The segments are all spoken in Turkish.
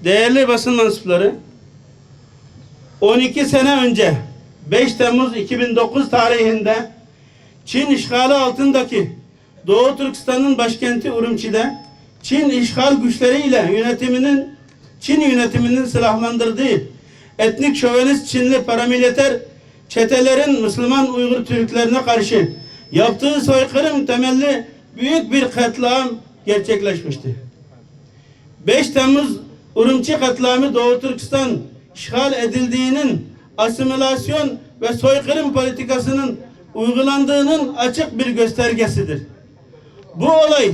Değerli basın mensupları, 12 sene önce 5 Temmuz 2009 tarihinde Çin işgali altındaki Doğu Türkistan'ın başkenti Urumçi'de Çin işgal güçleriyle Çin yönetiminin silahlandırdığı etnik şövenist Çinli paramiliter çetelerin Müslüman Uygur Türklerine karşı yaptığı soykırım temelli büyük bir katliam gerçekleşmişti. 5 Temmuz Urumçi katliamı Doğu Türkistan işgal edildiğinin asimilasyon ve soykırım politikasının uygulandığının açık bir göstergesidir. Bu olay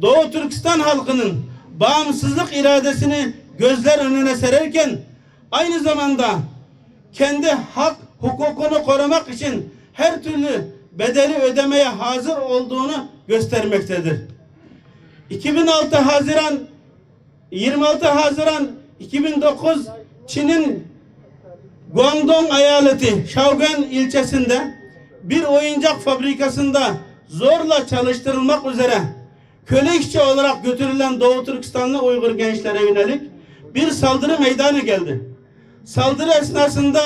Doğu Türkistan halkının bağımsızlık iradesini gözler önüne sererken aynı zamanda kendi hak hukukunu korumak için her türlü bedeli ödemeye hazır olduğunu göstermektedir. 26 Haziran 2009 Çin'in Guangdong eyaleti Shaoguan ilçesinde bir oyuncak fabrikasında zorla çalıştırılmak üzere köle işçi olarak götürülen Doğu Türkistanlı Uygur gençlere yönelik bir saldırı meydana geldi. Saldırı esnasında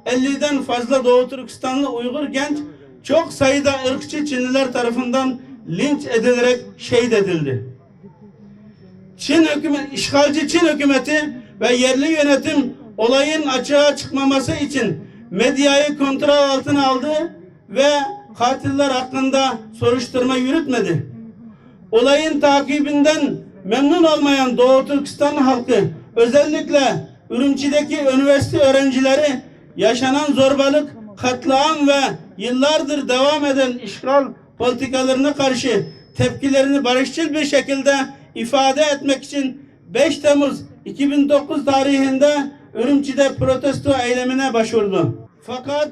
50'den fazla Doğu Türkistanlı Uygur genç çok sayıda ırkçı Çinliler tarafından linç edilerek şehit edildi. İşgalci Çin hükümeti ve yerli yönetim olayın açığa çıkmaması için medyayı kontrol altına aldı ve katiller hakkında soruşturma yürütmedi. Olayın takibinden memnun olmayan Doğu Türkistan halkı, özellikle Urumçi'deki üniversite öğrencileri yaşanan zorbalık, katliam ve yıllardır devam eden işgal politikalarına karşı tepkilerini barışçıl bir şekilde ifade etmek için 5 Temmuz 2009 tarihinde Urumçi'de protesto eylemine başvurdu. Fakat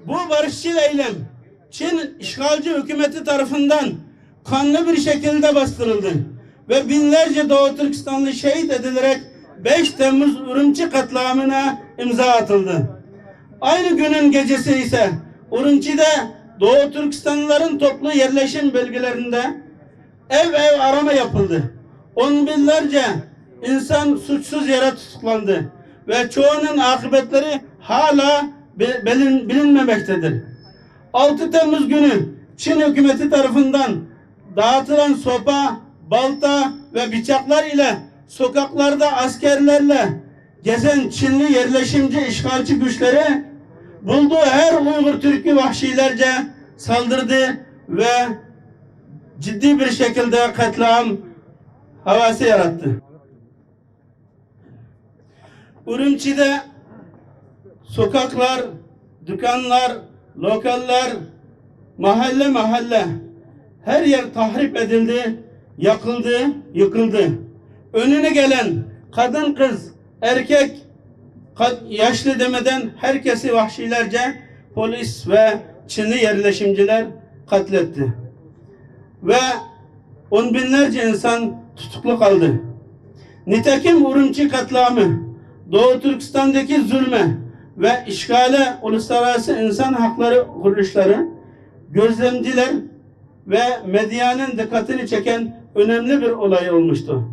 bu barışçıl eylem Çin işgalci hükümeti tarafından kanlı bir şekilde bastırıldı ve binlerce Doğu Türkistanlı şehit edilerek 5 Temmuz Urumçi katliamına imza atıldı. Aynı günün gecesi ise Urumçi'de Doğu Türkistanlıların toplu yerleşim bölgelerinde ev arama yapıldı. On binlerce insan suçsuz yere tutuklandı ve çoğunun akıbetleri hala bilinmemektedir. 6 Temmuz günü Çin hükümeti tarafından dağıtılan sopa, balta ve bıçaklar ile sokaklarda askerlerle gezen Çinli yerleşimci işgalci güçleri bulduğu her Uygur Türk'ü vahşilerce saldırdı ve ciddi bir şekilde katliam havası yarattı. Urumçi'de sokaklar, dükkanlar, lokaller, mahalle her yer tahrip edildi, yakıldı, yıkıldı. Önüne gelen kadın, kız, erkek, yaşlı demeden herkesi vahşilerce polis ve Çinli yerleşimciler katletti. Ve on binlerce insan tutuklu kaldı. Nitekim Urumçi katliamı Doğu Türkistan'daki zulme ve işgale uluslararası insan hakları kuruluşları, gözlemciler ve medyanın dikkatini çeken önemli bir olay olmuştu.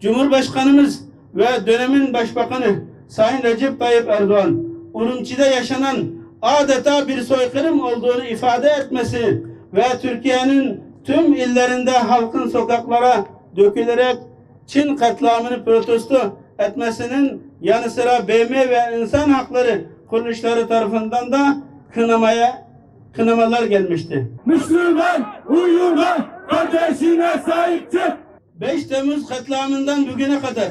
Cumhurbaşkanımız ve dönemin başbakanı Sayın Recep Tayyip Erdoğan, Urumçi'de yaşanan adeta bir soykırım olduğunu ifade etmesi ve Türkiye'nin tüm illerinde halkın sokaklara dökülerek Çin katliamını protesto etmesinin yanı sıra BM ve insan hakları kuruluşları tarafından da kınamalar gelmişti. Müslüman, Uygur kardeşine sahip çık. 5 Temmuz katliamından bugüne kadar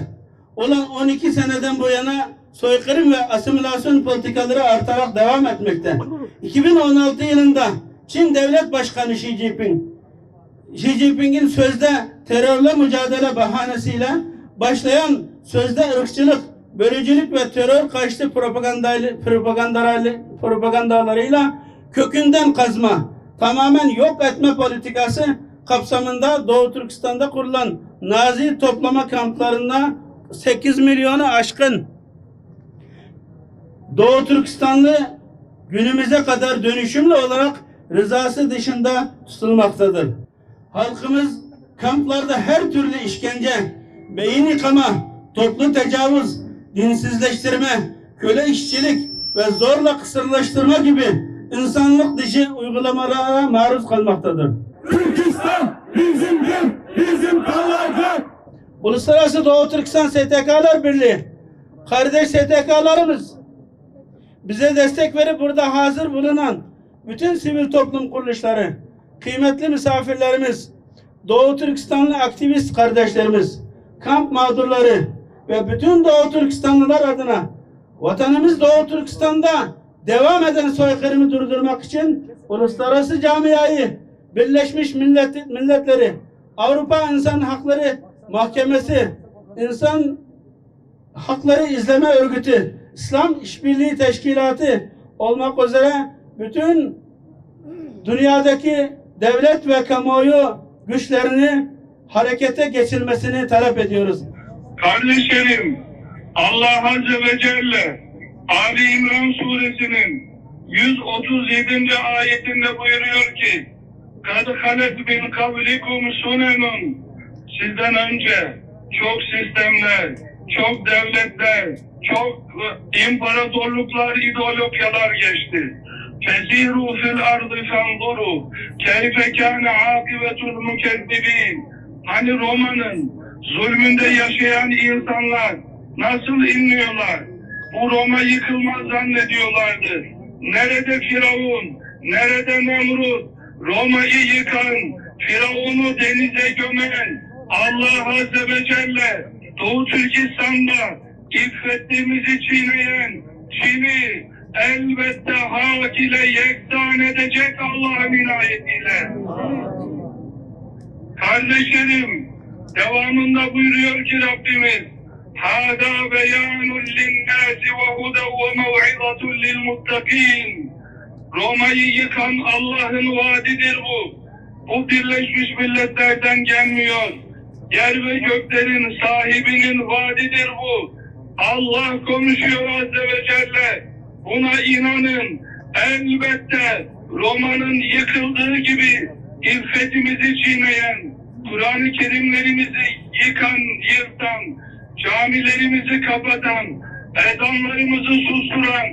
olan 12 seneden bu yana soykırım ve asimilasyon politikaları artarak devam etmekte. 2016 yılında Çin Devlet Başkanı Xi Jinping'in sözde terörle mücadele bahanesiyle başlayan sözde ırkçılık, bölücülük ve terör karşıtı propagandalarıyla kökünden kazma, tamamen yok etme politikası kapsamında Doğu Türkistan'da kurulan Nazi toplama kamplarında 8 milyonu aşkın Doğu Türkistanlı günümüze kadar dönüşümlü olarak rızası dışında tutulmaktadır. Halkımız kamplarda her türlü işkence, beyin yıkama, toplu tecavüz, dinsizleştirme, köle işçilik ve zorla kısırlaştırma gibi insanlık dışı uygulamalara maruz kalmaktadır. Türkistan bizimdir, bizim kalacak. Uluslararası Doğu Türkistan STK'lar Birliği, kardeş STK'larımız, bize destek verip burada hazır bulunan bütün sivil toplum kuruluşları, kıymetli misafirlerimiz, Doğu Türkistanlı aktivist kardeşlerimiz, kamp mağdurları ve bütün Doğu Türkistanlılar adına vatanımız Doğu Türkistan'da devam eden soykırımı durdurmak için uluslararası camiayı, Birleşmiş Milletleri, Avrupa İnsan Hakları Mahkemesi, İnsan Hakları İzleme Örgütü, İslam İşbirliği Teşkilatı olmak üzere bütün dünyadaki devlet ve kamuoyu güçlerini harekete geçilmesini talep ediyoruz. Kardeşlerim, Allah Azze ve Celle Ali İmran suresinin 137. ayetinde buyuruyor ki "Kad halet min kablikum sunenun" sizden önce çok sistemler, çok devletler, çok imparatorluklar, ideologyalar geçti. Fesiru fil ardı fenzuru keyfe kâne âkibetul mükezzibîn. Hani Roma'nın zulmünde yaşayan insanlar nasıl inliyorlar? Bu Roma yıkılmaz zannediyorlardı. Nerede Firavun? Nerede Nemrut? Roma'yı yıkan, Firavun'u denize gömen Allah Azze ve Celle Doğu Türkistan'da iffetimizi çiğneyen Çin'i elbette hak ile yeksan edecek Allah'ın inayetiyle. Kardeşlerim, devamında buyuruyor ki Rabbimiz "Hâdâ beyanun linnâsi ve hudev ve mev'izatun lilmuttakîn." Roma'yı yıkan Allah'ın vaadidir bu. Bu Birleşmiş Milletler'den gelmiyor. Yer ve göklerin sahibinin vaadidir bu. Allah konuşuyor Azze ve Celle. Buna inanın. Elbette Roma'nın yıkıldığı gibi iffetimizi çiğneyen, Kur'an-ı Kerimlerimizi yıkan, yırtan, camilerimizi kapatan, ezanlarımızı susturan,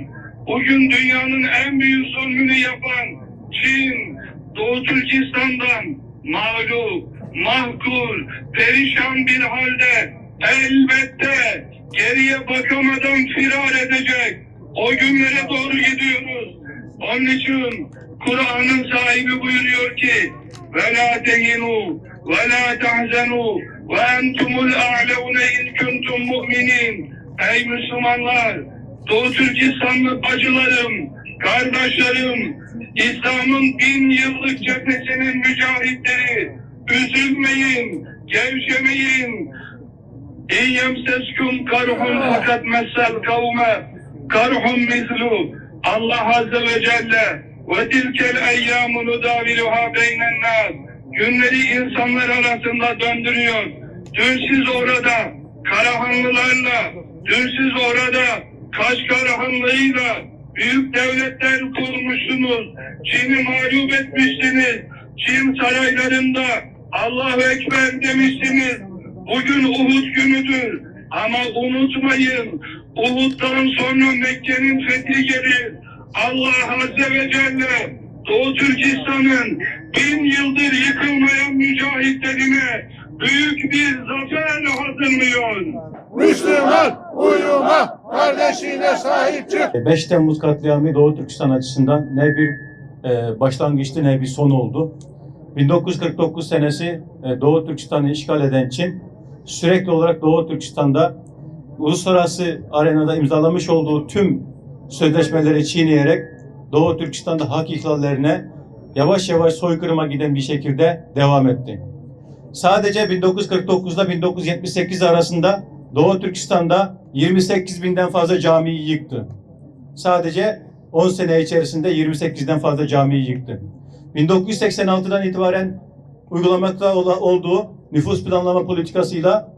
bugün dünyanın en büyük zulmünü yapan Çin, Doğu Türkistan'dan mağlup, mahkur, perişan bir halde elbette geriye bakamadan firar edecek. O günlere doğru gidiyoruz. Onun için Kur'an'ın sahibi buyuruyor ki وَلَا تَهِنُوا وَلَا تَحْزَنُوا وَاَنْتُمُ الْاَعْلَوْنَ اِنْ كُنْتُمْ مُؤْمِنِينَ. Ey Müslümanlar, Doğu Türkistanlı bacılarım, kardeşlerim, İslam'ın 1000 yıllık cephesinin mücahitleri, üzülmeyin, gevşemeyin. İyyemseskum karhum fakat messel kavme karhum mislu. Allah Azze ve Celle ve tilkel eyyamu nudaviluha beynen nas. Günleri insanlar arasında döndürüyor. Dün siz orada Karahanlılarla, dün siz orada Kaş Karahanlığıyla büyük devletler kurmuşsunuz. Çin'i mağlup etmişsiniz. Çin saraylarında Allahu Ekber demişsiniz. Bugün Uhud günüdür. Ama unutmayın, Uhud'dan sonra Mekke'nin fethi gelir. Allah Azze ve Celle Doğu Türkistan'ın 1000 yıldır yıkılmayan mücahitlerine büyük bir zafer hazırlıyor. Müslüman uyuma, kardeşine sahip çık. 5 Temmuz katliamı Doğu Türkistan açısından ne bir başlangıçtı ne bir son oldu. 1949 senesi Doğu Türkistan'ı işgal eden Çin sürekli olarak Doğu Türkistan'da uluslararası arenada imzalamış olduğu tüm sözleşmeleri çiğneyerek Doğu Türkistan'da hak ihlallerine yavaş yavaş soykırıma giden bir şekilde devam etti. Sadece 1949'da 1978 arasında Doğu Türkistan'da 28.000'den fazla camiyi yıktı. Sadece 10 sene içerisinde 28'den fazla camiyi yıktı. 1986'dan itibaren uygulamakta olduğu nüfus planlama politikasıyla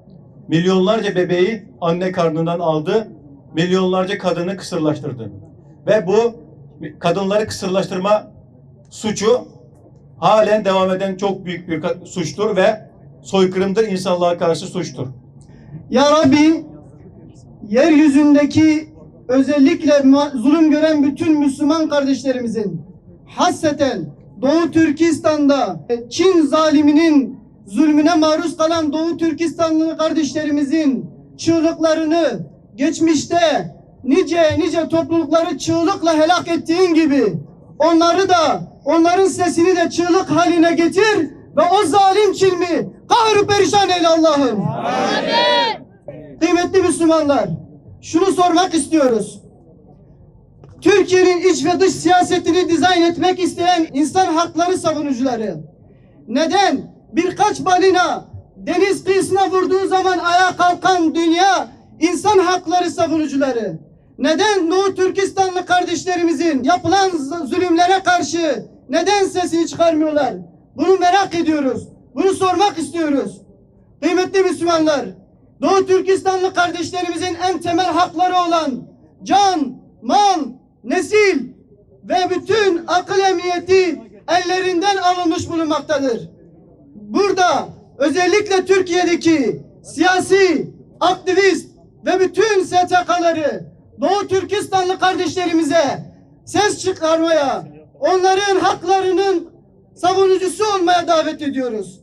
milyonlarca bebeği anne karnından aldı, milyonlarca kadını kısırlaştırdı. Ve bu kadınları kısırlaştırma suçu halen devam eden çok büyük bir suçtur ve soykırımdır, insanlığa karşı suçtur. Ya Rabbi yeryüzündeki özellikle zulüm gören bütün Müslüman kardeşlerimizin, hasreten Doğu Türkistan'da Çin zaliminin zulmüne maruz kalan Doğu Türkistanlı kardeşlerimizin çığlıklarını geçmişte nice toplulukları çığlıkla helak ettiğin gibi onları da, onların sesini de çığlık haline getir ve o zalim Çin'i kahru perişan eyle Allah'ım. Amin. Kıymetli Müslümanlar, şunu sormak istiyoruz. Türkiye'nin iç ve dış siyasetini dizayn etmek isteyen insan hakları savunucuları neden birkaç balina deniz kıyısına vurduğu zaman ayağa kalkan dünya insan hakları savunucuları neden Doğu Türkistanlı kardeşlerimizin yapılan zulümlere karşı neden sesini çıkarmıyorlar? Bunu merak ediyoruz. Bunu sormak istiyoruz. Kıymetli Müslümanlar, Doğu Türkistanlı kardeşlerimizin en temel hakları olan can, mal, nesil ve bütün akıl emniyeti ellerinden alınmış bulunmaktadır. Burada özellikle Türkiye'deki siyasi, aktivist ve bütün STK'ları Doğu Türkistanlı kardeşlerimize ses çıkarmaya, onların haklarının savunucusu olmaya davet ediyoruz.